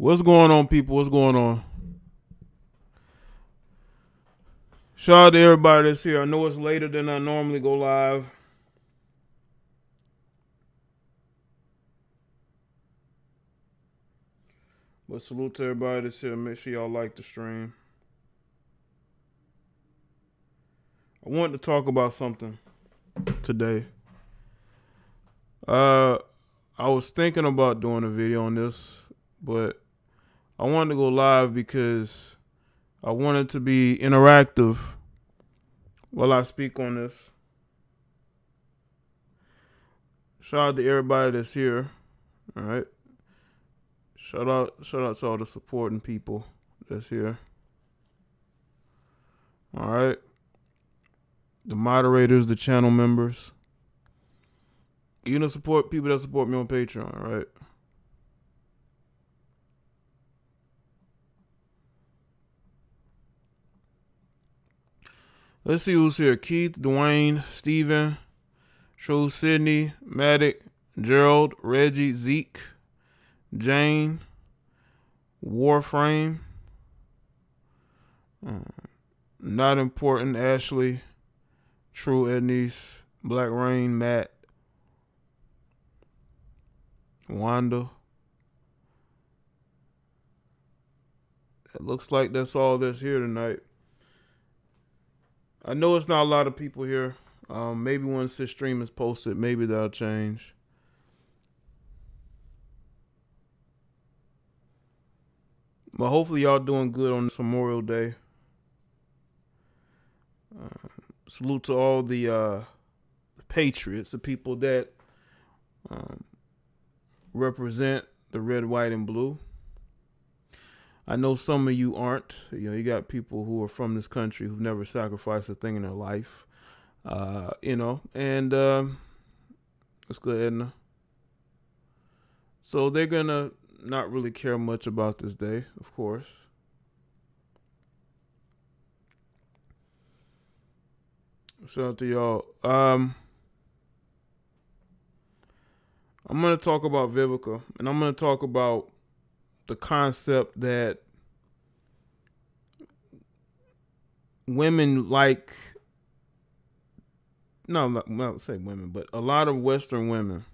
What's going on, people? What's going on? Shout out to everybody that's here. I know it's later than I normally go live. But salute to everybody that's here. Make sure y'all like the stream. I wanted to talk about something today. I was thinking about doing a video on this, but I wanted to go live because I wanted to be interactive while I speak on this. Shout out to everybody that's here. All right. Shout out to all the supporting people that's here. All right. The moderators, the channel members. Even the support people that support me on Patreon, all right? Let's see who's here. Keith, Dwayne, Steven, True, Sydney, Maddox, Gerald, Reggie, Zeke, Jane, Warframe, Not Important, Ashley, True, Ednice, Black Rain, Matt, Wanda. It looks like that's all that's here tonight. I know it's not a lot of people here. Maybe once this stream is posted, maybe that'll change. But hopefully y'all doing good on this Memorial Day. Salute to all the patriots, the people that represent the red, white, and blue. I know some of you aren't. You got people who are from this country who've never sacrificed a thing in their life. And let's go ahead and so they're gonna not really care much about this day, of course. Shout out to y'all. I'm gonna talk about Vivica, and I'm gonna talk about the concept that women like, not say women, but a lot of Western women,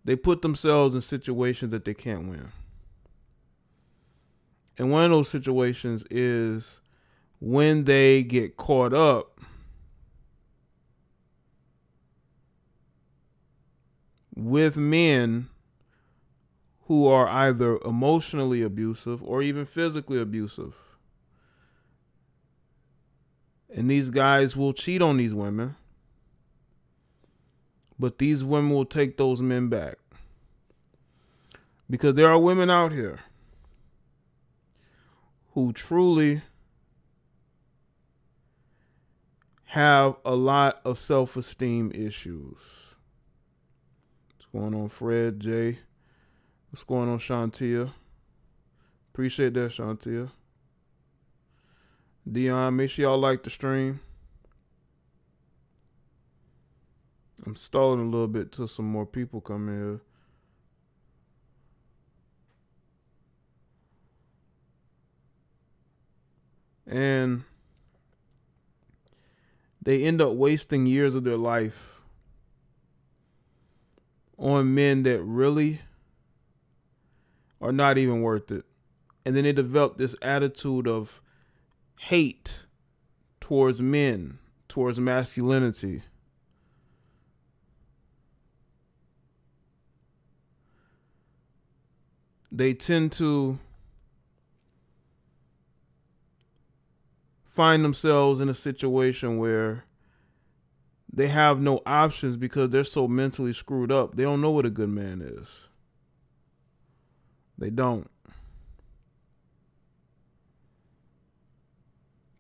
they put themselves in situations that they can't win. And one of those situations is when they get caught up with men who are either emotionally abusive or even physically abusive. And these guys will cheat on these women, but these women will take those men back. Because there are women out here who truly have a lot of self-esteem issues. What's going on, Fred, Jaye? What's going on, Shantia? Appreciate that, Shantia. Dion, make sure y'all like the stream. I'm stalling a little bit till some more people come in here. And they end up wasting years of their life on men that really are not even worth it. And then they develop this attitude of hate towards men, towards masculinity. They tend to find themselves in a situation where they have no options because they're so mentally screwed up. They don't know what a good man is. They don't.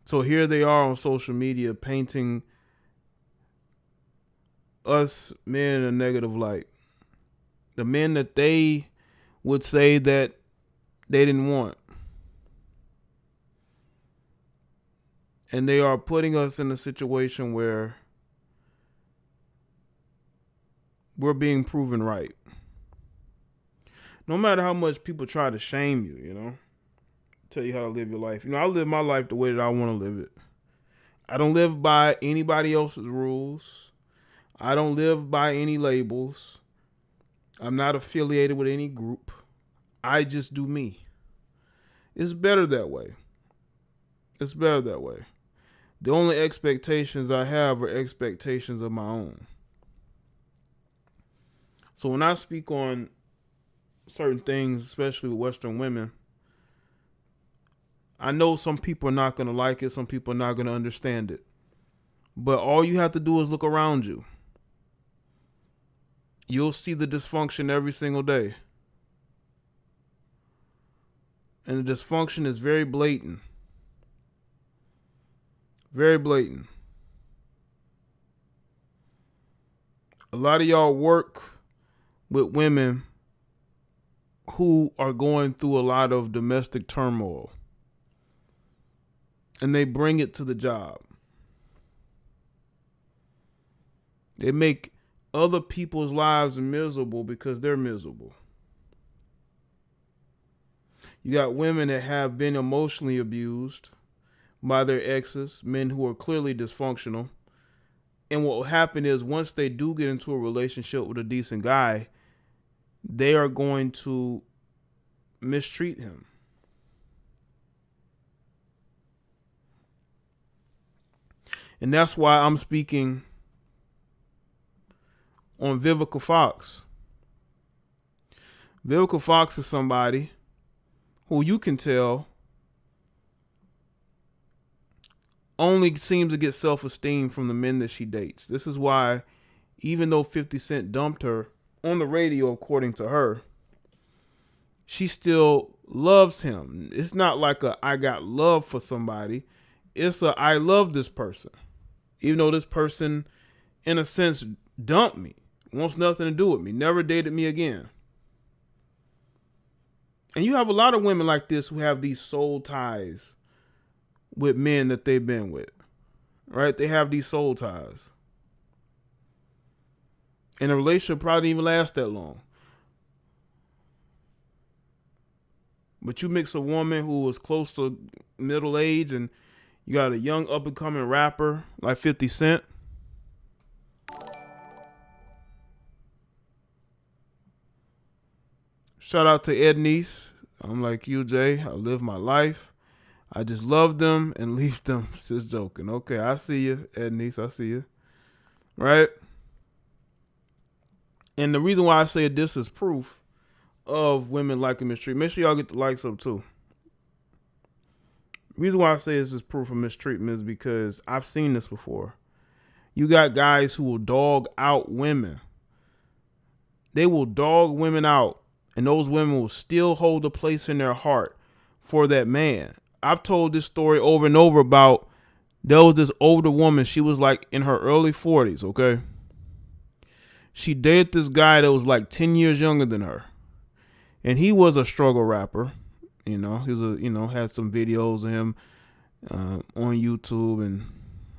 So here they are on social media painting us men in a negative light. The men that they would say that they didn't want. And they are putting us in a situation where we're being proven right. no matter how much people try to shame you, tell you how to live your life. I live my life the way that I want to live it. I don't live by anybody else's rules. I don't live by any labels. I'm not affiliated with any group. I just do me. It's better that way. It's better that way. The only expectations I have are expectations of my own. So when I speak on certain things, especially with Western women, I know some people are not going to like it. Some people are not going to understand it. But all you have to do is look around you. You'll see the dysfunction every single day. And the dysfunction is very blatant. Very blatant. A lot of y'all work with women who are going through a lot of domestic turmoil. And they bring it to the job. They make other people's lives miserable because they're miserable. You got women that have been emotionally abused by their exes, men who are clearly dysfunctional. And what will happen is once they do get into a relationship with a decent guy, they are going to mistreat him. And that's why I'm speaking on Vivica Fox. Vivica Fox is somebody who you can tell only seems to get self-esteem from the men that she dates. This is why, even though 50 Cent dumped her on the radio, according to her, she still loves him. It's not like I got love for somebody. It's I love this person. Even though this person, in a sense, dumped me, wants nothing to do with me, never dated me again. And you have a lot of women like this who have these soul ties with men that they've been with, right? They have these soul ties. And the relationship probably didn't even last that long. But you mix a woman who was close to middle age and you got a young up and coming rapper like 50 Cent. Shout out to Ed Niece. I'm like you, Jay. I live my life. I just love them and leave them. Just joking. Okay, I see you, Ed Niece. I see you. Right? And the reason why I say this is proof of women liking mistreatment. Make sure y'all get the likes up too. The reason why I say this is proof of mistreatment is because I've seen this before. You got guys who will dog out women. They will dog women out, and those women will still hold a place in their heart for that man. I've told this story over and over about there was this older woman. She was like in her early 40s, okay? She dated this guy that was like 10 years younger than her. And he was a struggle rapper. He was had some videos of him on YouTube, and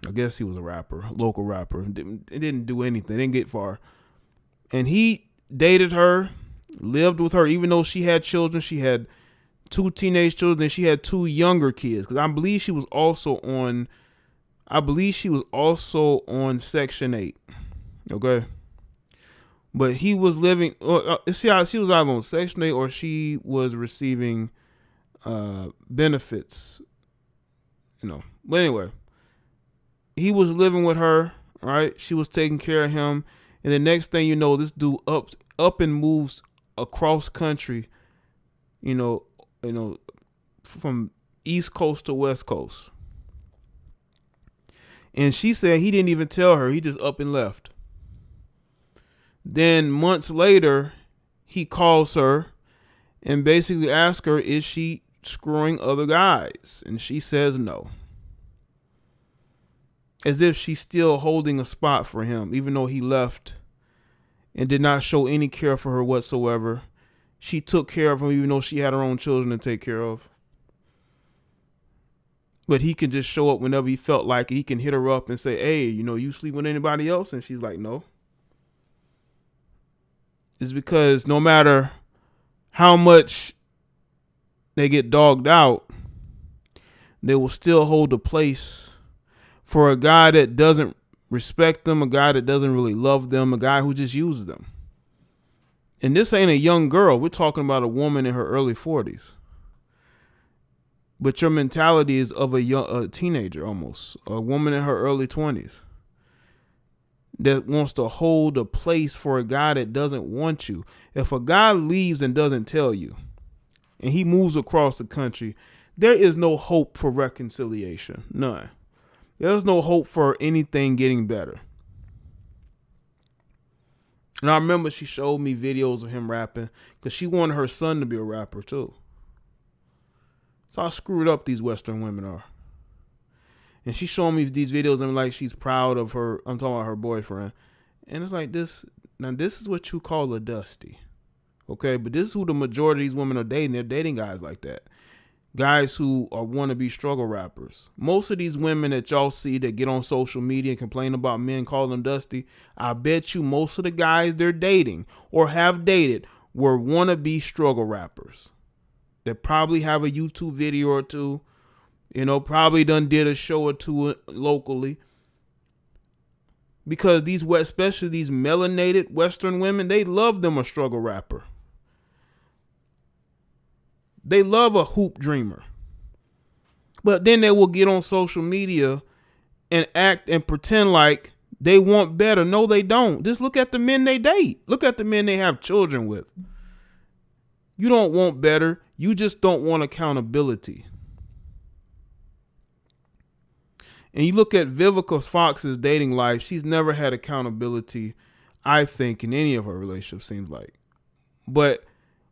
I guess he was a rapper, local rapper. It didn't do anything, didn't get far. And he dated her, lived with her, even though she had children. She had 2 teenage children, and she had 2 younger kids. Because I believe she was also on Section 8. Okay. But he was living, she was either on Section 8 or she was receiving benefits, But anyway, he was living with her, right? She was taking care of him. And the next thing you know, this dude up and moves across country, from East Coast to West Coast. And she said he didn't even tell her. He just up and left. Then months later, he calls her and basically asks her, is she screwing other guys? And she says no. As if she's still holding a spot for him, even though he left and did not show any care for her whatsoever. She took care of him even though she had her own children to take care of. But he can just show up whenever he felt like it. He can hit her up and say, hey, you sleep with anybody else? And she's like, no. It's because no matter how much they get dogged out, they will still hold a place for a guy that doesn't respect them, a guy that doesn't really love them, a guy who just uses them. And this ain't a young girl. We're talking about a woman in her early 40s. But your mentality is of a teenager almost, a woman in her early 20s that wants to hold a place for a guy that doesn't want you. If a guy leaves and doesn't tell you, and he moves across the country, there is no hope for reconciliation. None. There's no hope for anything getting better. And I remember she showed me videos of him rapping because she wanted her son to be a rapper too. So how screwed up these Western women are. And she's showing me these videos and like she's proud of her. I'm talking about her boyfriend. And it's like this. Now this is what you call a dusty. Okay. But this is who the majority of these women are dating. They're dating guys like that. Guys who are wannabe struggle rappers. Most of these women that y'all see that get on social media and complain about men calling them dusty, I bet you most of the guys they're dating or have dated were wannabe struggle rappers that probably have a YouTube video or two, probably done did a show or two locally. Because these, especially these melanated Western women, they love them a struggle rapper. They love a hoop dreamer. But then they will get on social media and act and pretend like they want better. No, they don't. Just look at the men they date. Look at the men they have children with. You don't want better. You just don't want accountability. And you look at Vivica Fox's dating life. She's never had accountability, I think, in any of her relationships, seems like. But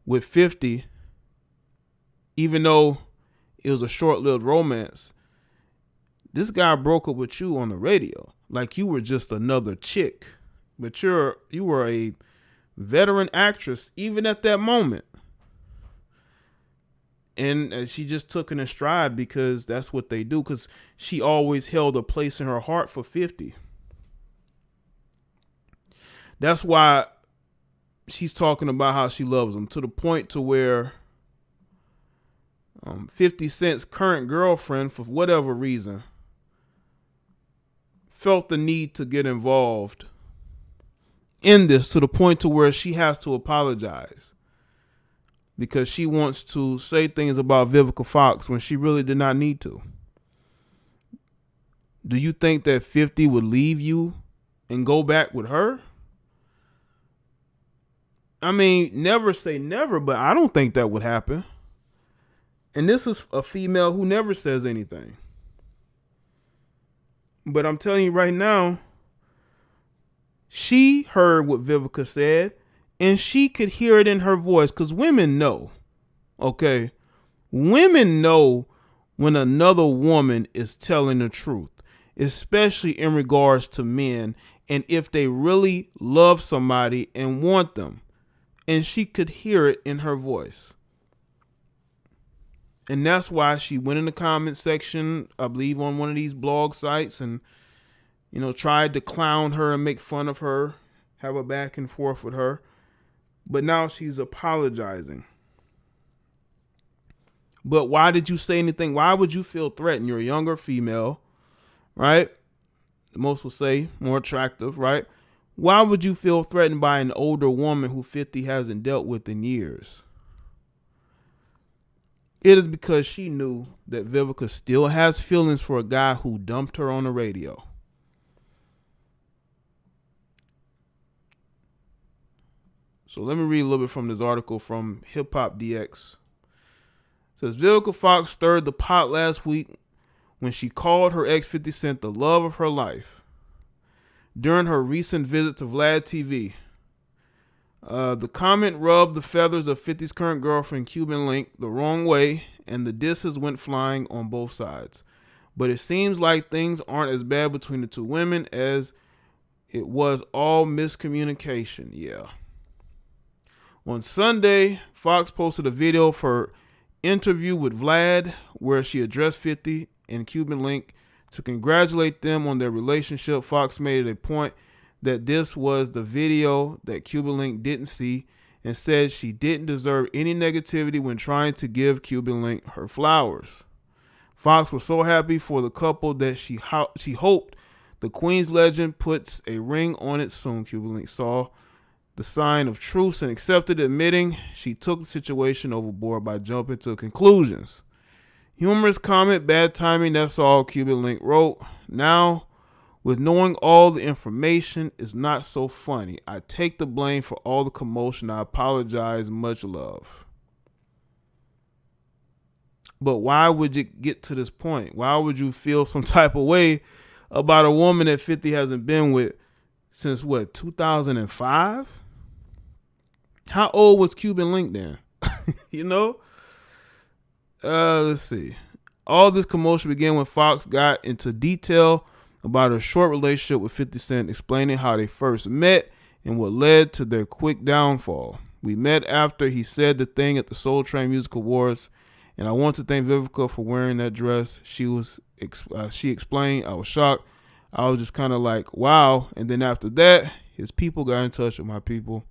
with 50... even though it was a short-lived romance, this guy broke up with you on the radio like you were just another chick. But you were a veteran actress even at that moment. And she just took it in stride because that's what they do, because she always held a place in her heart for 50. That's why she's talking about how she loves him, to the point to where 50 Cent's current girlfriend, for whatever reason, felt the need to get involved in this, to the point to where she has to apologize because she wants to say things about Vivica Fox when she really did not need to. Do you think that 50 would leave you and go back with her? I mean, never say never, but I don't think that would happen. And this is a female who never says anything. But I'm telling you right now, she heard what Vivica said, and she could hear it in her voice, because women know, okay? Women know when another woman is telling the truth, especially in regards to men, and if they really love somebody and want them. And she could hear it in her voice. And that's why she went in the comment section, I believe on one of these blog sites, and, tried to clown her and make fun of her, have a back and forth with her. But now she's apologizing. But why did you say anything? Why would you feel threatened? You're a younger female, right? Most will say more attractive, right? Why would you feel threatened by an older woman who 50 hasn't dealt with in years? It is because she knew that Vivica still has feelings for a guy who dumped her on the radio. So let me read a little bit from this article from Hip Hop DX. It says, Vivica Fox stirred the pot last week when she called her ex 50 Cent the love of her life during her recent visit to Vlad TV. The comment rubbed the feathers of 50's current girlfriend, Cuban Link, the wrong way, and the disses went flying on both sides. But it seems like things aren't as bad between the two women as it was all miscommunication. Yeah. On Sunday, Fox posted a video for her interview with Vlad where she addressed 50 and Cuban Link to congratulate them on their relationship. Fox made it a point that this was the video that Cuban Link didn't see, and said she didn't deserve any negativity when trying to give Cuban Link her flowers. Fox was so happy for the couple that she hoped the Queen's legend puts a ring on it soon. Cuban Link saw the sign of truce and accepted, admitting she took the situation overboard by jumping to conclusions. Humorous comment, bad timing, that's all, Cuban Link wrote. Now, with knowing all the information is not so funny. I take the blame for all the commotion. I apologize. Much love. But why would you get to this point? Why would you feel some type of way about a woman that 50 hasn't been with since what, 2005? How old was Cuban Link then? You know? Let's see. All this commotion began when Fox got into detail about her short relationship with 50 Cent, explaining how they first met and what led to their quick downfall. We met after he said the thing at the Soul Train Music Awards, and I want to thank Vivica for wearing that dress. She explained. I was shocked. I was just kind of like, wow. And then after that, his people got in touch with my people.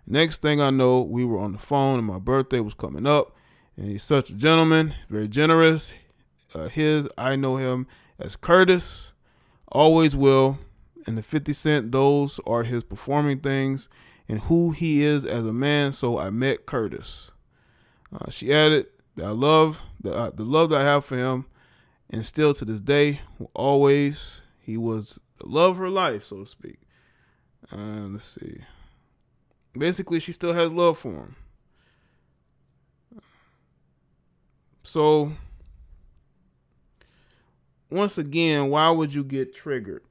Next thing I know, we were on the phone, and my birthday was coming up. And he's such a gentleman, very generous. I know him as Curtis, always will. And the 50 Cent, those are his performing things and who he is as a man. So I met Curtis. She added that I love the love that I have for him, and still to this day, always, he was the love of her life, so to speak. Let's see. Basically, she still has love for him. So, once again, why would you get triggered?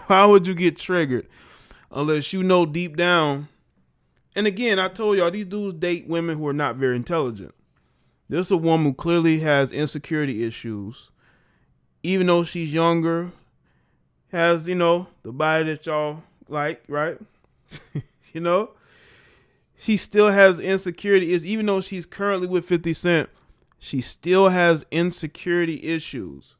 Why would you get triggered? Unless you know deep down. And again, I told y'all, these dudes date women who are not very intelligent. There's a woman who clearly has insecurity issues. Even though she's younger, has, the body that y'all like, right? She still has insecurity issues. Even though she's currently with 50 Cent, she still has insecurity issues.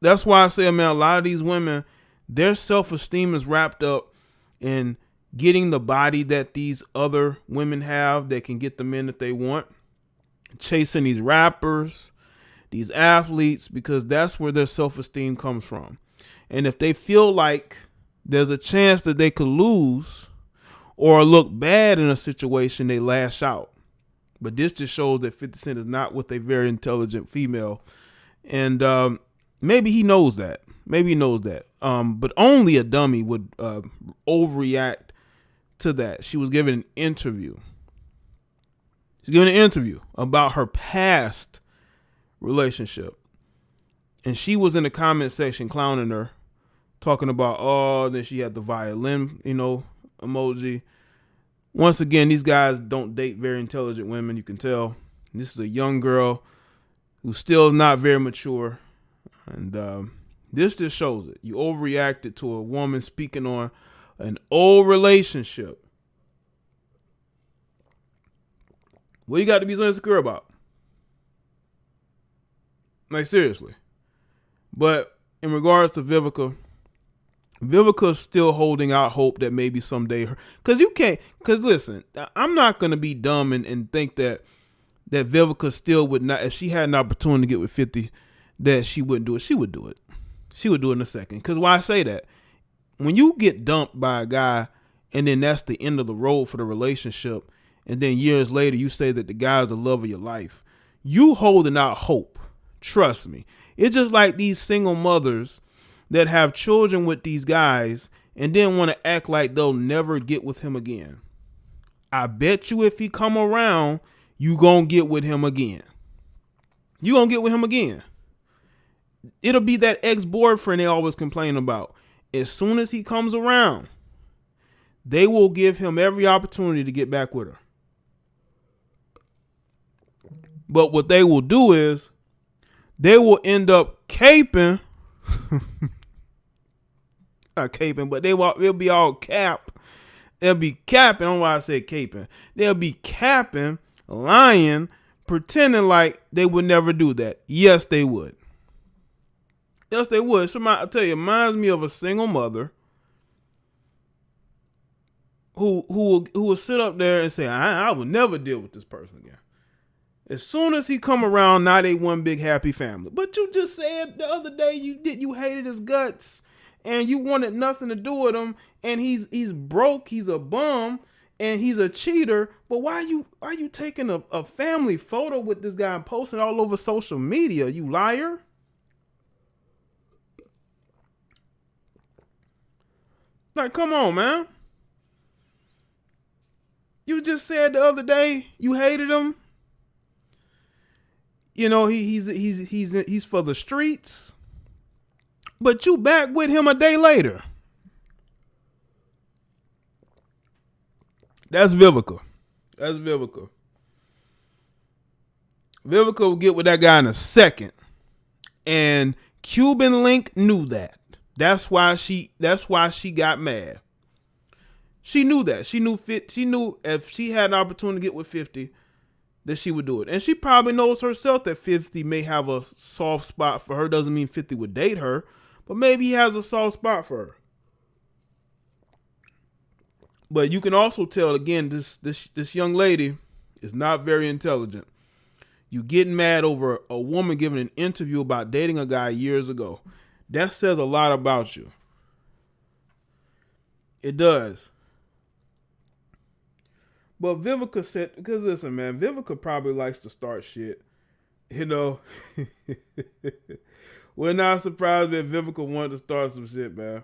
That's why I say, man, a lot of these women, their self-esteem is wrapped up in getting the body that these other women have that can get the men that they want, chasing these rappers, these athletes, because that's where their self-esteem comes from. And if they feel like there's a chance that they could lose or look bad in a situation, they lash out. But this just shows that 50 Cent is not with a very intelligent female. And maybe he knows that. But only a dummy would overreact to that. She was given an interview. She's given an interview about her past relationship. And she was in the comment section clowning her, talking about, then she had the violin, emoji. Once again, these guys don't date very intelligent women. You can tell this is a young girl who's still not very mature. And this just shows it. You overreacted to a woman speaking on an old relationship. What you got to be so insecure about? Like, seriously. But in regards to Vivica's still holding out hope that maybe someday because listen, I'm not going to be dumb and think that Vivica still would not, if she had an opportunity to get with 50, that she wouldn't do it. She would do it. She would do it in a second. Because why I say that? When you get dumped by a guy and then that's the end of the road for the relationship, and then years later you say that the guy is the love of your life, you holding out hope. Trust me. It's just like these single mothers that have children with these guys and then want to act like they'll never get with him again. I bet you if he come around, you gonna get with him again. You gonna get with him again. It'll be that ex-boyfriend they always complain about. As soon as he comes around, they will give him every opportunity to get back with her. But what they will do is they will end up caping. Not caping, but they'll be all cap. They'll be capping. I don't know why I said caping. They'll be capping, lying, pretending like they would never do that. Yes, they would. Yes, they would. Somebody, I tell you, it reminds me of a single mother who will sit up there and say, I will never deal with this person again. As soon as he come around, now they one big happy family. But you just said the other day you hated his guts and you wanted nothing to do with him, and he's broke, he's a bum, and he's a cheater. But why you taking a family photo with this guy and posting all over social media, you liar? Like, come on, man. You just said the other day you hated him. You know, he's for the streets. But you back with him a day later. That's Vivica. That's Vivica. Vivica will get with that guy in a second. And Cuban Link knew that. That's why she got mad. She knew that. She knew if she had an opportunity to get with 50, that she would do it. And she probably knows herself that 50 may have a soft spot for her. Doesn't mean 50 would date her, but maybe he has a soft spot for her. But you can also tell, again, this young lady is not very intelligent. You getting mad over a woman giving an interview about dating a guy years ago. That says a lot about you. It does. But Vivica said, because listen, man, Vivica probably likes to start shit. You know, we're not surprised that Vivica wanted to start some shit, man.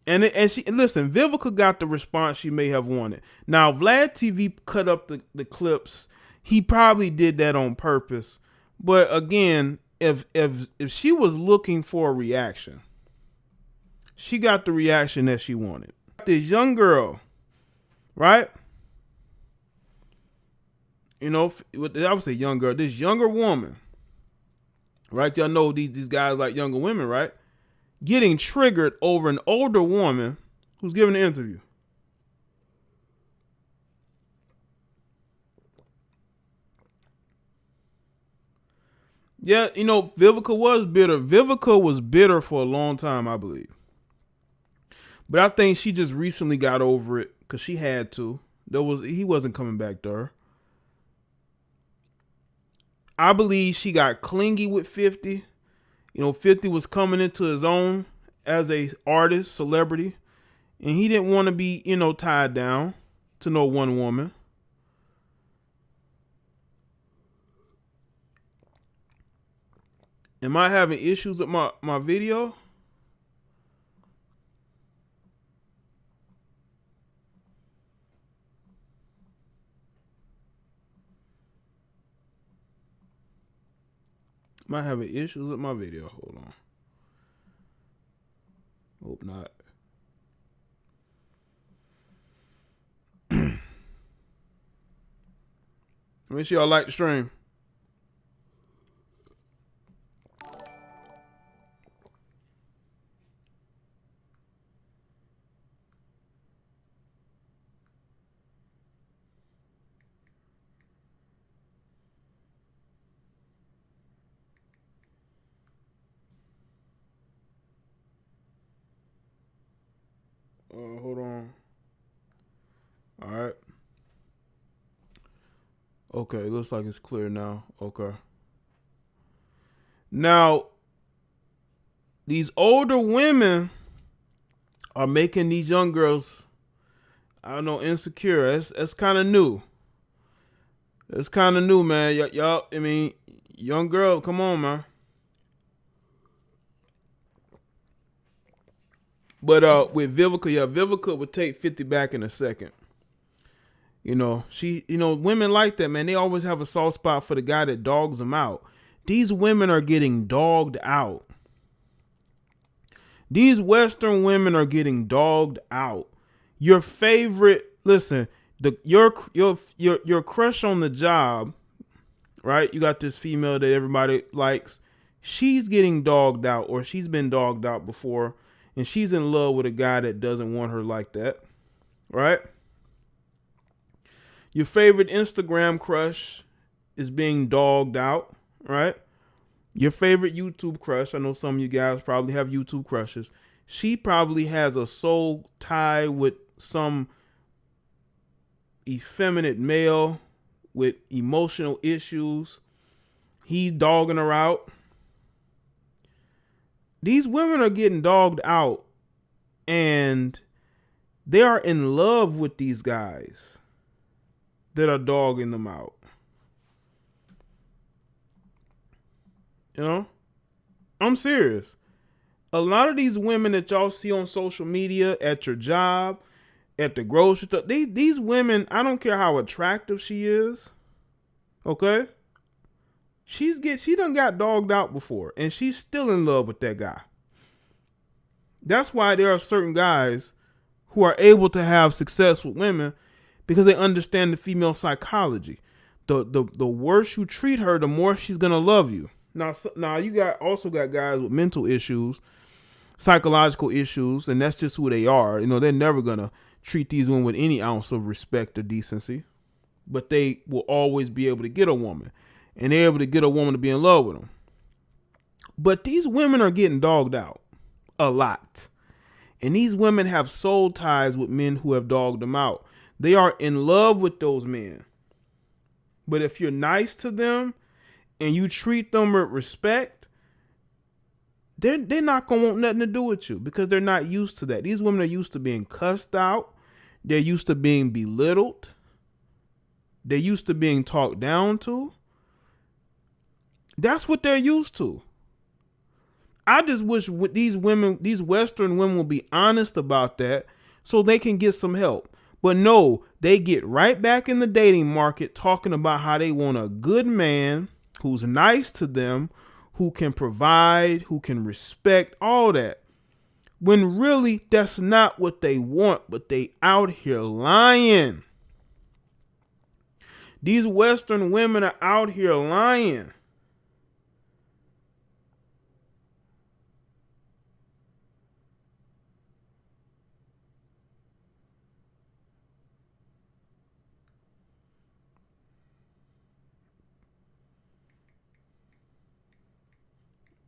And she, listen, Vivica got the response she may have wanted. Now, Vlad TV cut up the clips. He probably did that on purpose. But again, if she was looking for a reaction, she got the reaction that she wanted. This young girl, right? You know, I would say young girl, this younger woman, right? Y'all know these guys like younger women, right? Getting triggered over an older woman who's giving an interview. Yeah, you know, Vivica was bitter. Vivica was bitter for a long time, I believe. But I think she just recently got over it because she had to. He wasn't coming back to her. I believe she got clingy with 50. You know, 50 was coming into his own as a artist, celebrity, and he didn't want to be, you know, tied down to no one woman. Am I having issues with my video? Am I having issues with my video? Hold on. Hope not. Make sure y'all like the stream. Hold on. All right. Okay, looks like it's clear now. Okay. Now, these older women are making these young girls, I don't know, insecure. That's kind of new. It's kind of new, man. Y'all, I mean, young girl, come on, man. But with Vivica, yeah, Vivica would take 50 back in a second. You know, women like that, man. They always have a soft spot for the guy that dogs them out. These women are getting dogged out. These Western women are getting dogged out. Your favorite, listen, your crush on the job, right? You got this female that everybody likes. She's getting dogged out, or she's been dogged out before. And she's in love with a guy that doesn't want her like that, right? Your favorite Instagram crush is being dogged out, right? Your favorite YouTube crush, I know some of you guys probably have YouTube crushes. She probably has a soul tie with some effeminate male with emotional issues. He's dogging her out. These women are getting dogged out, and they are in love with these guys that are dogging them out. You know? I'm serious. A lot of these women that y'all see on social media, at your job, at the grocery store, these women, I don't care how attractive she is, okay? She done got dogged out before, and she's still in love with that guy. That's why there are certain guys who are able to have success with women, because they understand the female psychology. The worse you treat her, the more she's gonna love you. Now you also got guys with mental issues, psychological issues, and that's just who they are. You know, they're never gonna treat these women with any ounce of respect or decency, but they will always be able to get a woman, and they're able to get a woman to be in love with them. But these women are getting dogged out a lot, and these women have soul ties with men who have dogged them out. They are in love with those men, but if you're nice to them and you treat them with respect, they're not gonna want nothing to do with you, because they're not used to that. These women are used to being cussed out. They're used to being belittled. They're used to being talked down to. That's what they're used to. I just wish with these women, these Western women, will be honest about that so they can get some help. But no, they get right back in the dating market talking about how they want a good man who's nice to them, who can provide, who can respect, all that. When really that's not what they want, but they out here lying. These Western women are out here lying.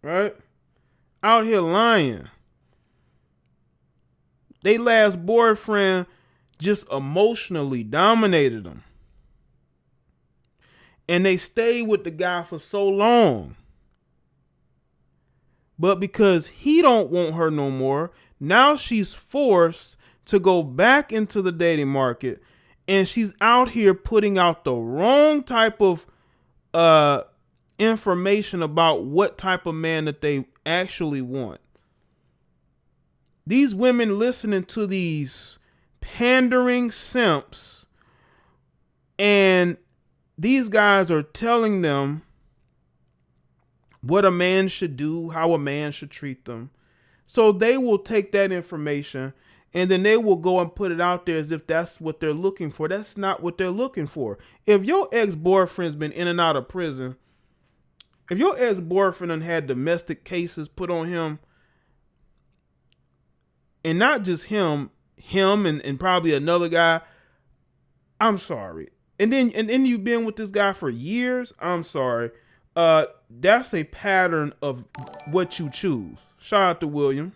Right? Out here lying. They last boyfriend just emotionally dominated them, and they stayed with the guy for so long. But because he don't want her no more, now she's forced to go back into the dating market, and she's out here putting out the wrong type of information about what type of man that they actually want. These women listening to these pandering simps, and these guys are telling them what a man should do, how a man should treat them. So they will take that information and then they will go and put it out there as if that's what they're looking for. That's not what they're looking for. If your ex-boyfriend's been in and out of prison, if your ex-boyfriend done had domestic cases put on him, and not just him and probably another guy, I'm sorry. And then you've been with this guy for years, I'm sorry. That's a pattern of what you choose. Shout out to William.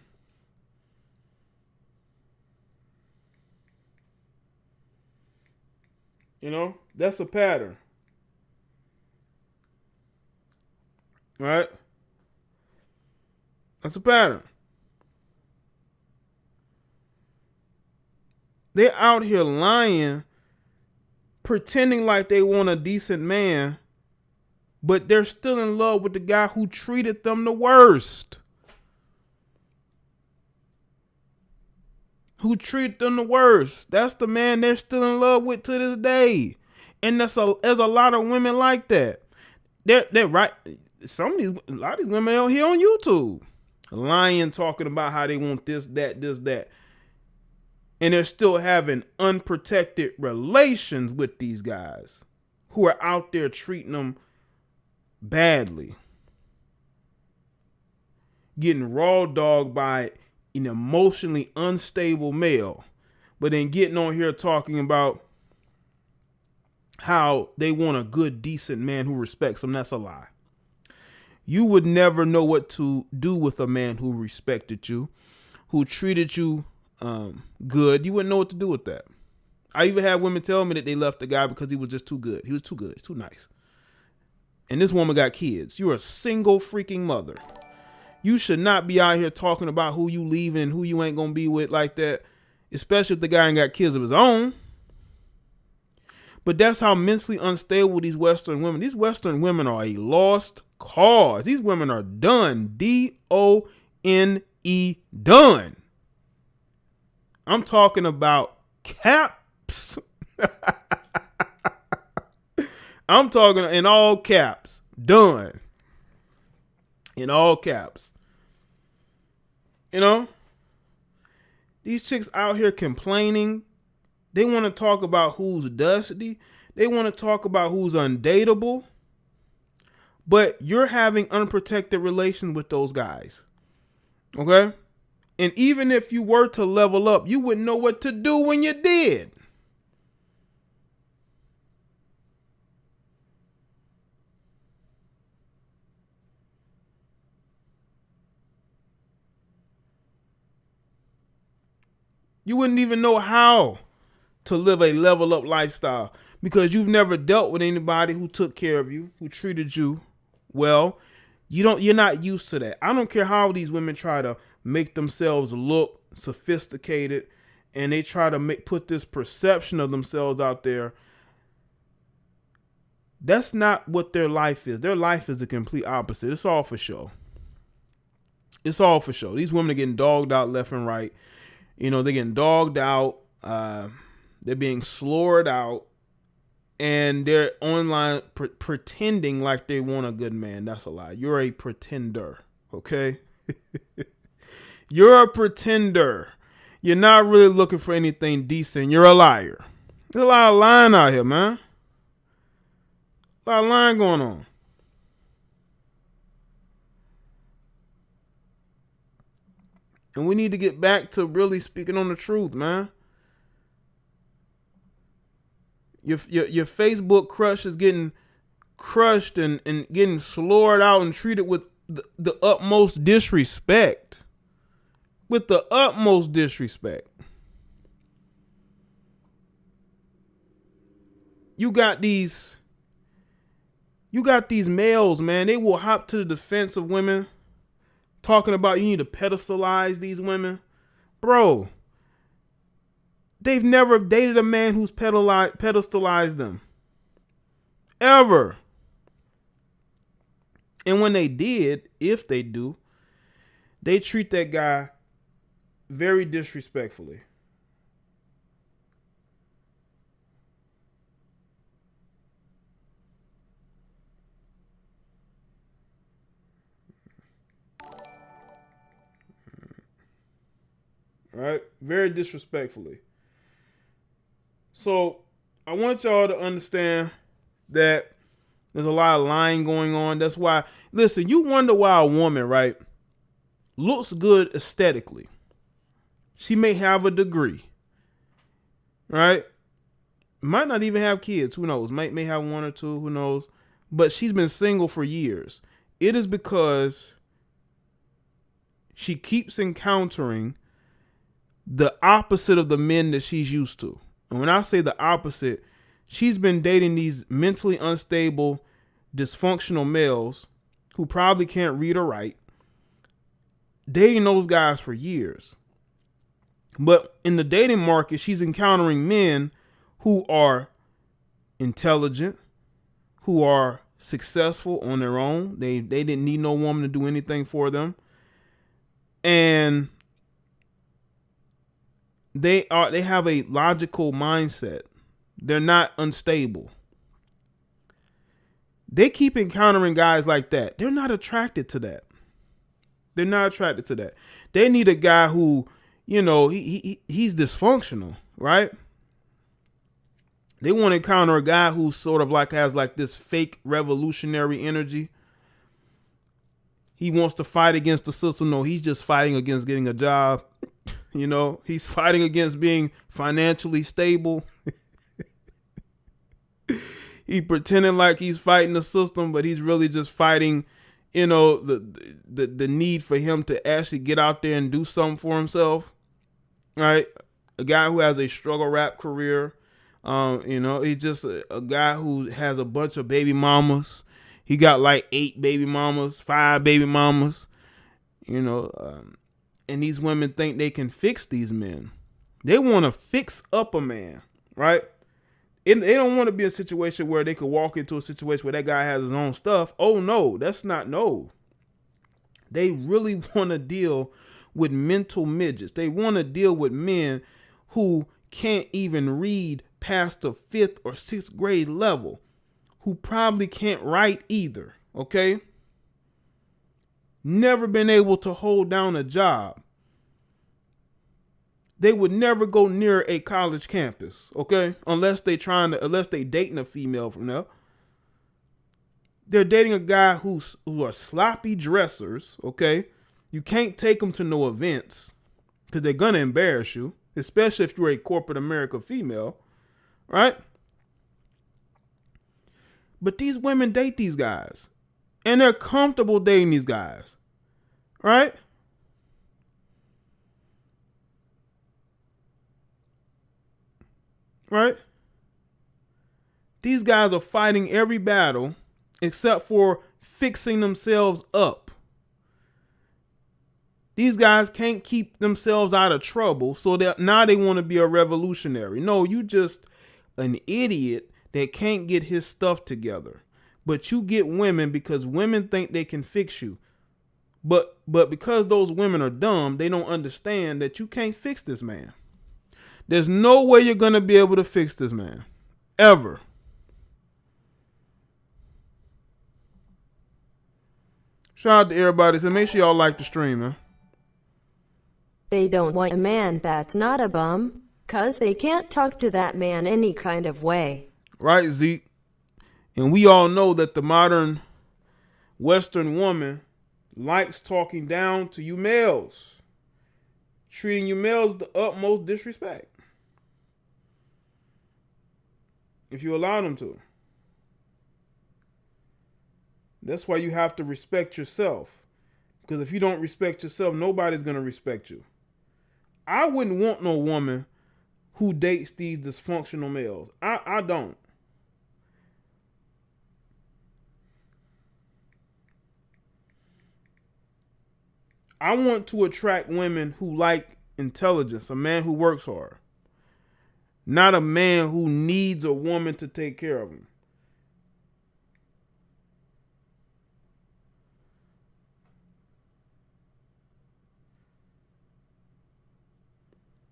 You know, that's a pattern. Right? That's a pattern. They're out here lying, pretending like they want a decent man, but they're still in love with the guy who treated them the worst. Who treated them the worst. That's the man they're still in love with to this day. And there's a lot of women like that. They're right. A lot of these women out here on YouTube lying, talking about how they want this, that. And they're still having unprotected relations with these guys who are out there treating them badly. Getting raw dogged by an emotionally unstable male, but then getting on here talking about how they want a good, decent man who respects them. That's a lie. You would never know what to do with a man who respected you, who treated you good. You wouldn't know what to do with that. I even had women tell me that they left the guy because he was just too good. He was too good. He's too nice. And this woman got kids. You're a single freaking mother. You should not be out here talking about who you leaving and who you ain't going to be with like that, especially if the guy ain't got kids of his own. But that's how mentally unstable these Western women. These Western women are a lost cause. These women are done. DONE, done. I'm talking about caps. I'm talking in all caps. Done. In all caps. You know? These chicks out here complaining. They want to talk about who's dusty. They want to talk about who's undateable. But you're having unprotected relations with those guys. Okay? And even if you were to level up, you wouldn't know what to do when you did. You wouldn't even know how to live a level up lifestyle because you've never dealt with anybody who took care of you, who treated you well. You're not used to that. I don't care how these women try to make themselves look sophisticated and they try to put this perception of themselves out there. That's not what their life is. Their life is the complete opposite. It's all for show. It's all for show. These women are getting dogged out left and right. You know, they're getting dogged out. They're being slurred out. And they're online pretending like they want a good man. That's a lie. You're a pretender. Okay? You're a pretender. You're not really looking for anything decent. You're a liar. There's a lot of lying out here, man. A lot of lying going on. And we need to get back to really speaking on the truth, man. Your Facebook crush is getting crushed and getting slurred out and treated with the utmost disrespect. With the utmost disrespect. You got these males, man. They will hop to the defense of women. Talking about you need to pedestalize these women. Bro, they've never dated a man who's pedestalized them. Ever. And when they did, if they do, they treat that guy very disrespectfully. Right? Very disrespectfully. So I want y'all to understand that there's a lot of lying going on. That's why, listen, you wonder why a woman, right, looks good aesthetically. She may have a degree, right? Might not even have kids. Who knows? May have one or two. Who knows? But she's been single for years. It is because she keeps encountering the opposite of the men that she's used to. And when I say the opposite, she's been dating these mentally unstable, dysfunctional males who probably can't read or write, dating those guys for years. But in the dating market, she's encountering men who are intelligent, who are successful on their own. They didn't need no woman to do anything for them. And they have a logical mindset. They're not unstable. They keep encountering guys like that. They're not attracted to that. They're not attracted to that. They need a guy who, you know, he's dysfunctional, right? They want to encounter a guy who sort of like has like this fake revolutionary energy. He wants to fight against the system. No, he's just fighting against getting a job. You know, he's fighting against being financially stable. He pretending like he's fighting the system, but he's really just fighting, you know, the need for him to actually get out there and do something for himself, right? A guy who has a struggle rap career. You know, he's just a guy who has a bunch of baby mamas. He got like 8 baby mamas, 5 baby mamas, you know, and these women think they can fix these men. They want to fix up a man, right? And they don't want to be in a situation where they could walk into a situation where that guy has his own stuff. Oh no, that's not no. They really want to deal with mental midgets. They want to deal with men who can't even read past the 5th or 6th grade level, who probably can't write either, okay? Never been able to hold down a job. They would never go near a college campus, okay? Unless they dating a female from there. They're dating a guy who are sloppy dressers, okay? You can't take them to no events because they're gonna embarrass you, especially if you're a corporate America female, right? But these women date these guys, and they're comfortable dating these guys, right? Right? These guys are fighting every battle except for fixing themselves up. These guys can't keep themselves out of trouble, so that now they want to be a revolutionary. No, you just an idiot that can't get his stuff together. But you get women because women think they can fix you. But because those women are dumb, they don't understand that you can't fix this man. There's no way you're going to be able to fix this man. Ever. Shout out to everybody. So make sure y'all like the stream, man. They don't want a man that's not a bum, 'cause they can't talk to that man any kind of way. Right, Zeke? And we all know that the modern Western woman likes talking down to you males. Treating you males with the utmost disrespect. If you allow them to. That's why you have to respect yourself. Because if you don't respect yourself, nobody's going to respect you. I wouldn't want no woman who dates these dysfunctional males. I don't. I want to attract women who like intelligence, a man who works hard. Not a man who needs a woman to take care of him.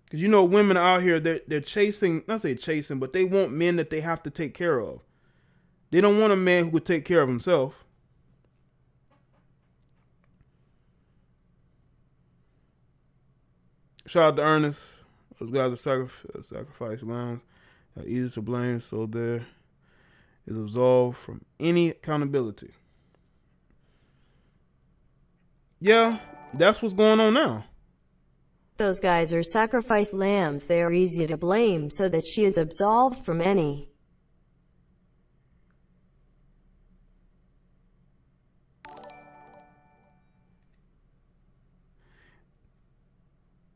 Because you know women out here, they're chasing, not say chasing, but they want men that they have to take care of. They don't want a man who could take care of himself. Shout out to Ernest. Those guys are sacrifice lambs. Easy to blame, so there is absolved from any accountability. Yeah, that's what's going on now. Those guys are sacrificed lambs. They are easy to blame, so that she is absolved from any.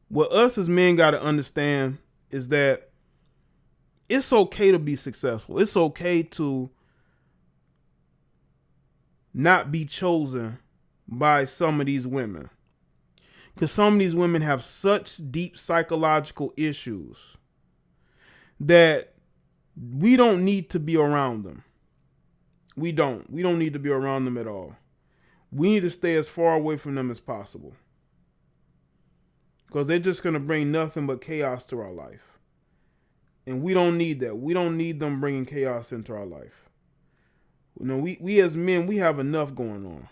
What us as men got to understand is that it's okay to be successful. It's okay to not be chosen by some of these women. Because some of these women have such deep psychological issues that we don't need to be around them. We don't need to be around them at all. We need to stay as far away from them as possible. Because they're just going to bring nothing but chaos to our life. And we don't need that. We don't need them bringing chaos into our life. You know, we as men, we have enough going on.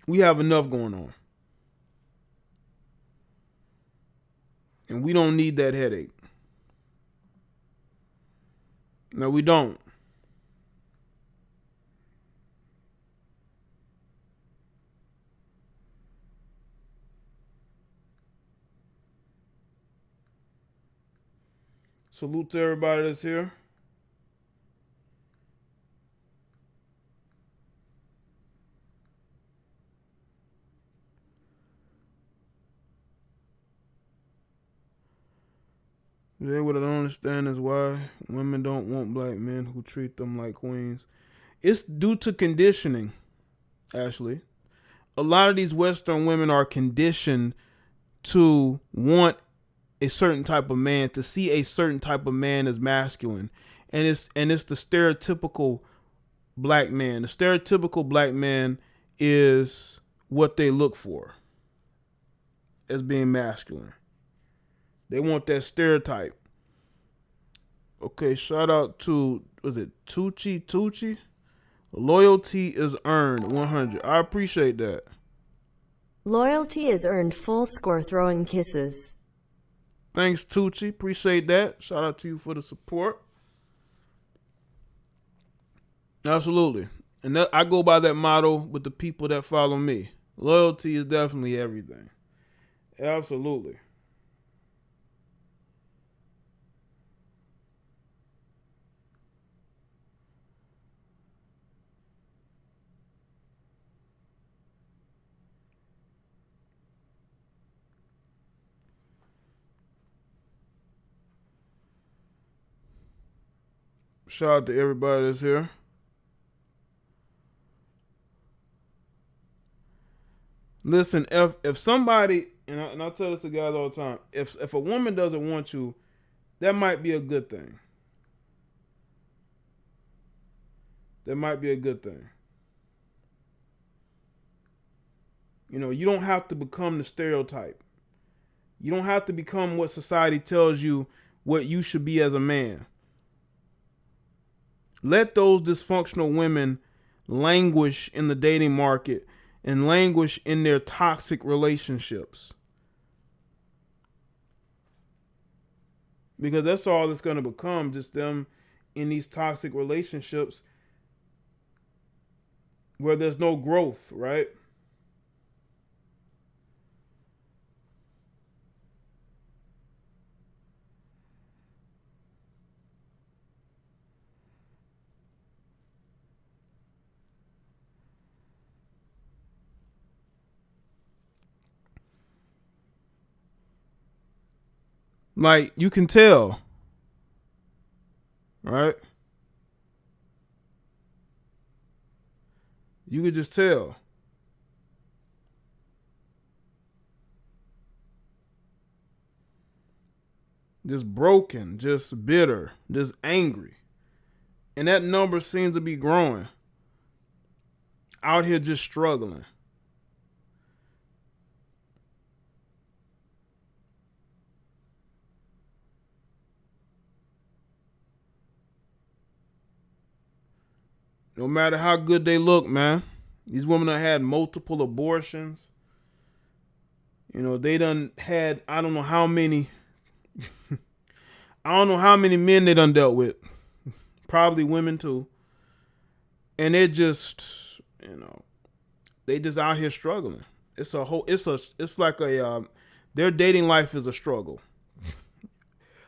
We have enough going on. And we don't need that headache. No, we don't. Salute to everybody that's here. Yeah, what I don't understand is why women don't want black men who treat them like queens. It's due to conditioning, actually. A lot of these Western women are conditioned to want a certain type of man, to see a certain type of man as masculine. And it's the stereotypical black man. The stereotypical black man is what they look for as being masculine. They want that stereotype. Okay, shout out to, was it Tucci? Loyalty is earned 100. I appreciate that. Loyalty is earned, full score, throwing kisses. Thanks, Tucci. Appreciate that. Shout out to you for the support. Absolutely. And that, I go by that motto with the people that follow me. Loyalty is definitely everything. Absolutely. Shout out to everybody that's here. Listen, if somebody, and I tell this to guys all the time, if a woman doesn't want you, that might be a good thing. That might be a good thing. You know, you don't have to become the stereotype. You don't have to become what society tells you what you should be as a man. Let those dysfunctional women languish in the dating market and languish in their toxic relationships. Because that's all it's going to become, just them in these toxic relationships where there's no growth, right? Like, you can tell, right? You could just tell. Just broken, just bitter, just angry. And that number seems to be growing. Out here just struggling. No matter how good they look, man. These women have had multiple abortions. You know, they done had, I don't know how many men they done dealt with. Probably women too. And it just, you know, they just out here struggling. It's like their dating life is a struggle.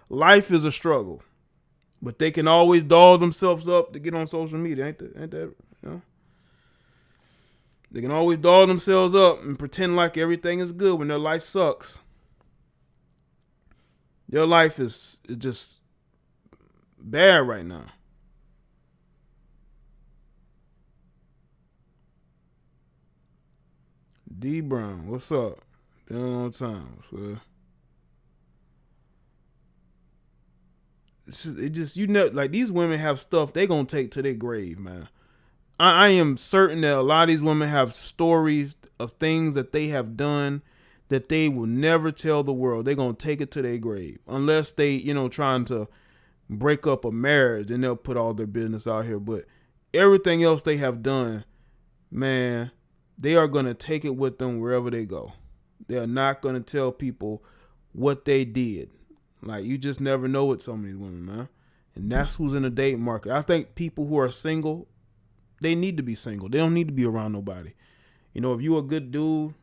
Life is a struggle. But they can always doll themselves up to get on social media, ain't that, you know? They can always doll themselves up and pretend like everything is good when their life sucks. Their life is just bad right now. D Brown, what's up? Been a long time, so. It just, you know, like, these women have stuff they gonna take to their grave, man. I am certain that a lot of these women have stories of things that they have done that they will never tell the world. They're gonna take it to their grave. Unless they, you know, trying to break up a marriage, and they'll put all their business out here. But everything else they have done, man, they are gonna take it with them wherever they go. They're not gonna tell people what they did. Like, you just never know with some of these women, man. And that's who's in the dating market. I think people who are single, they need to be single. They don't need to be around nobody. You know, if you a good dude,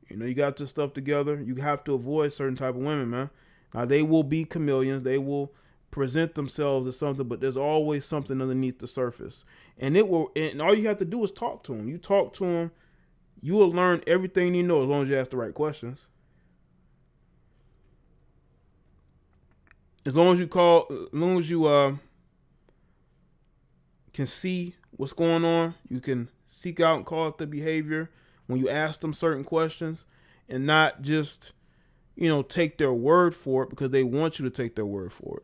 you know, you got your stuff together, you have to avoid certain type of women, man. Now, they will be chameleons. They will present themselves as something, but there's always something underneath the surface. And all you have to do is talk to them. You talk to them, you will learn everything you know as long as you ask the right questions. As long as you can see what's going on, you can seek out and call out the behavior when you ask them certain questions, and not just, take their word for it because they want you to take their word for it.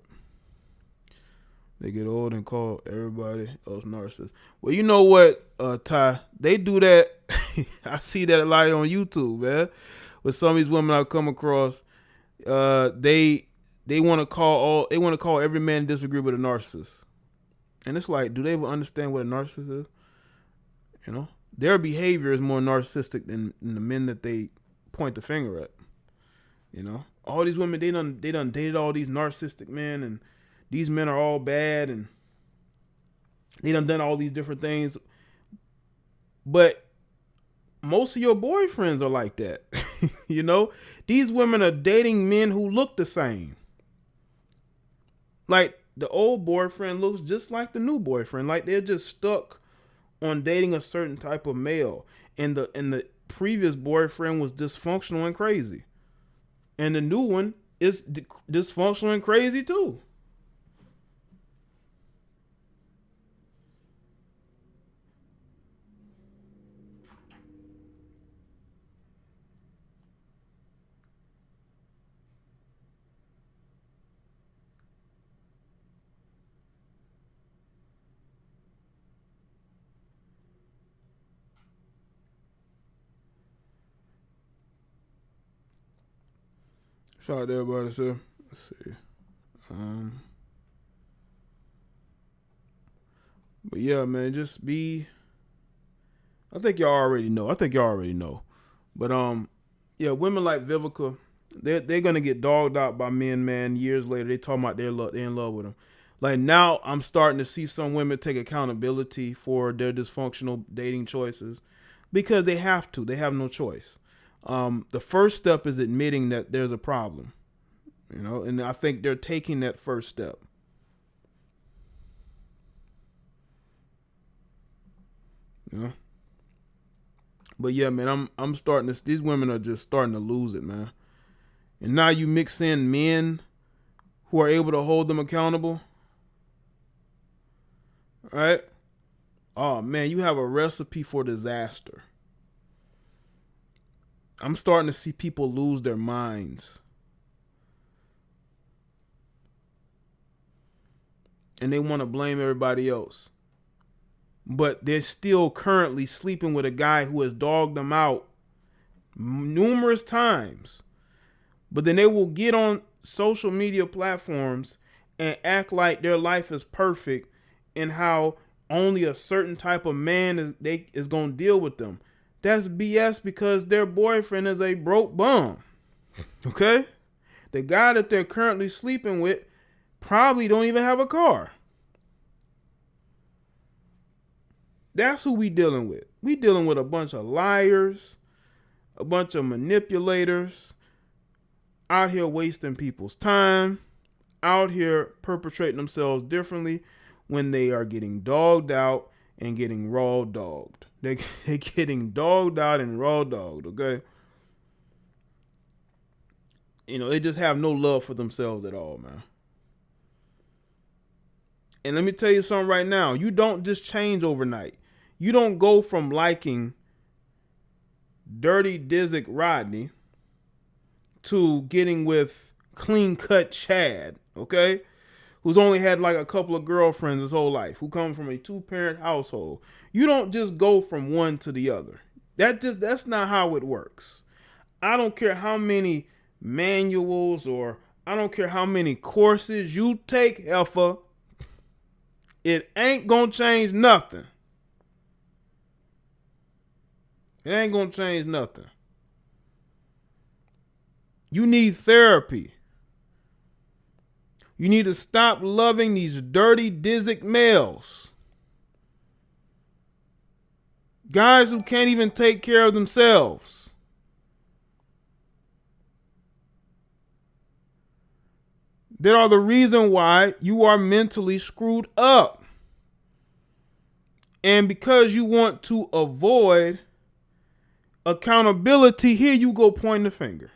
They get old and call everybody else narcissists. Well, you know what, Ty? They do that. I see that a lot on YouTube, man. With some of these women I come across, they want to call every man disagree with a narcissist. And it's like, do they even understand what a narcissist is? Their behavior is more narcissistic than the men that they point the finger at. All these women, they done dated all these narcissistic men, and these men are all bad, and they done all these different things. But most of your boyfriends are like that. These women are dating men who look the same. Like, the old boyfriend looks just like the new boyfriend. Like, they're just stuck on dating a certain type of male. And the previous boyfriend was dysfunctional and crazy. And the new one is dysfunctional and crazy too. Shout out to everybody, sir. Let's see. But yeah, man, just be. I think y'all already know. But yeah, women like Vivica, they're gonna get dogged out by men, man. Years later, they talking about they're in love with them. Like, now, I'm starting to see some women take accountability for their dysfunctional dating choices because they have to. They have no choice. The first step is admitting that there's a problem, and I think they're taking that first step. But yeah, man, I'm starting to. These women are just starting to lose it, man. And now you mix in men who are able to hold them accountable. All right? Oh man, you have a recipe for disaster. I'm starting to see people lose their minds. And they want to blame everybody else. But they're still currently sleeping with a guy who has dogged them out numerous times. But then they will get on social media platforms and act like their life is perfect and how only a certain type of man is going to deal with them. That's BS because their boyfriend is a broke bum. Okay? The guy that they're currently sleeping with probably don't even have a car. That's who we dealing with. We dealing with a bunch of liars, a bunch of manipulators, out here wasting people's time, out here perpetrating themselves differently when they are getting dogged out and getting raw dogged. They're getting dogged out and raw dogged, okay? They just have no love for themselves at all, man. And let me tell you something right now. You don't just change overnight. You don't go from liking Dirty Dizzy Rodney to getting with clean cut Chad, okay? Who's only had like a couple of girlfriends his whole life, who come from a 2-parent household. You don't just go from one to the other. That's not how it works. I don't care how many manuals or I don't care how many courses you take, Effa. It ain't gonna change nothing. It ain't gonna change nothing. You need therapy. You need to stop loving these dirty, dizzy males. Guys who can't even take care of themselves. That are the reason why you are mentally screwed up. And because you want to avoid accountability, here you go pointing the finger.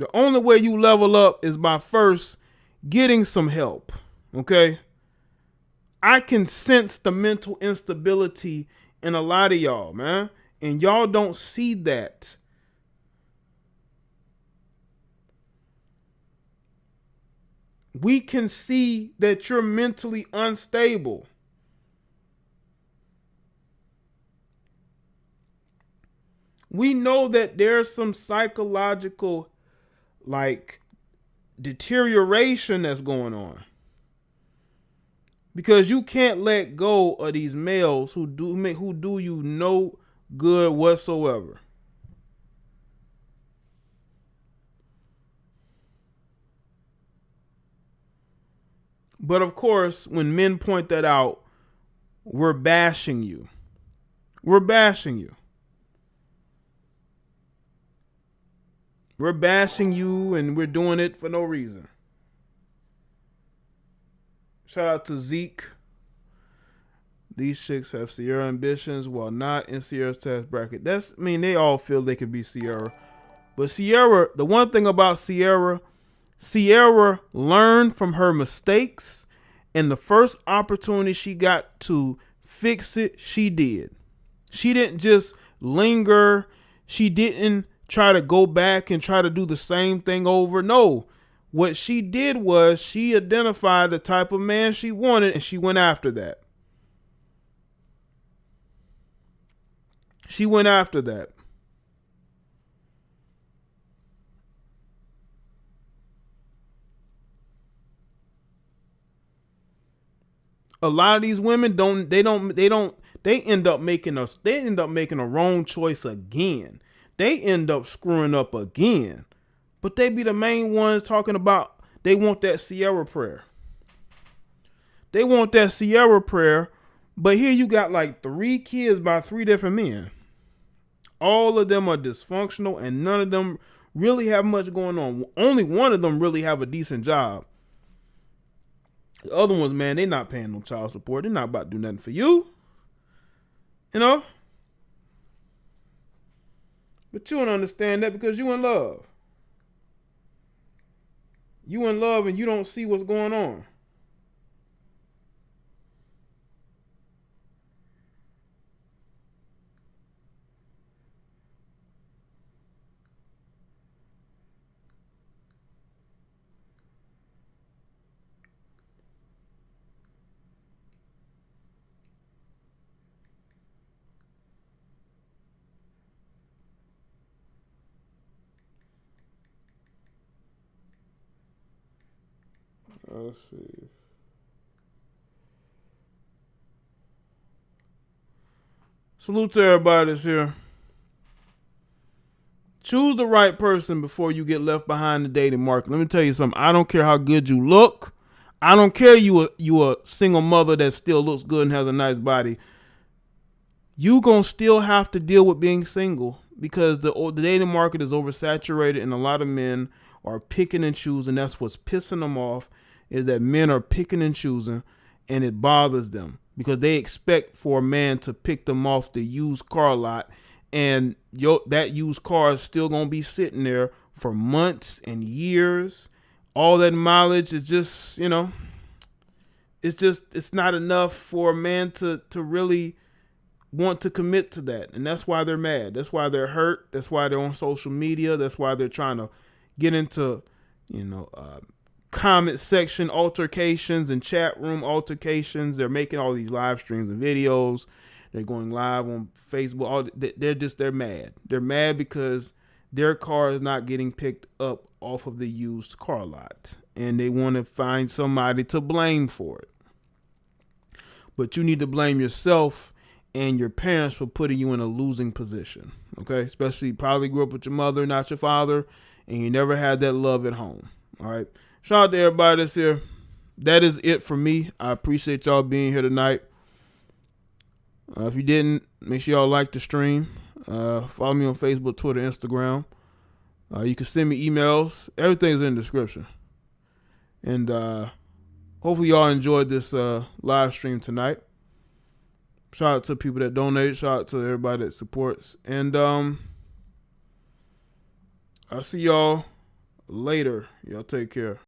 The only way you level up is by first getting some help. Okay? I can sense the mental instability in a lot of y'all, man. And y'all don't see that. We can see that you're mentally unstable. We know that there's some psychological, like, deterioration that's going on. Because you can't let go of these males who do you no good whatsoever. But of course, when men point that out, we're bashing you. We're bashing you. We're bashing you, and we're doing it for no reason. Shout out to Zeke. These chicks have Sierra ambitions while not in Sierra's task bracket. They all feel they could be Sierra. But Sierra, the one thing about Sierra learned from her mistakes, and the first opportunity she got to fix it, she did. She didn't just linger. She didn't try to go back and try to do the same thing over. No. What she did was she identified the type of man she wanted, and she went after that. She went after that. A lot of these women they end up making a wrong choice again. They end up screwing up again. But they be the main ones talking about they want that Sierra prayer. They want that Sierra prayer, but here you got like 3 kids by 3 different men. All of them are dysfunctional, and none of them really have much going on. Only one of them really have a decent job. The other ones, man, they not paying no child support. They're not about to do nothing for you. You know? But you don't understand that because you in love. You in love and you don't see what's going on. Let's see. Salute to everybody that's here. Choose the right person before you get left behind the dating market. Let me tell you something. I don't care how good you look. I don't care you a single mother that still looks good and has a nice body. You gonna still have to deal with being single because the dating market is oversaturated and a lot of men are picking and choosing. That's what's pissing them off, is that men are picking and choosing, and it bothers them because they expect for a man to pick them off the used car lot, and that used car is still going to be sitting there for months and years. All that mileage is just, it's not enough for a man to really want to commit to that. And that's why they're mad. That's why they're hurt. That's why they're on social media. That's why they're trying to get into, comment section altercations and chat room altercations. They're making all these live streams and videos. They're going live on Facebook. They're mad. They're mad because their car is not getting picked up off of the used car lot, and they want to find somebody to blame for it. But you need to blame yourself and your parents for putting you in a losing position. Okay, especially you probably grew up with your mother, not your father, and you never had that love at home. All right. Shout out to everybody that's here. That is it for me. I appreciate y'all being here tonight. If you didn't, make sure y'all like the stream. Follow me on Facebook, Twitter, Instagram. You can send me emails. Everything's in the description. And hopefully y'all enjoyed this live stream tonight. Shout out to people that donate. Shout out to everybody that supports. And I'll see y'all Later. Y'all take care.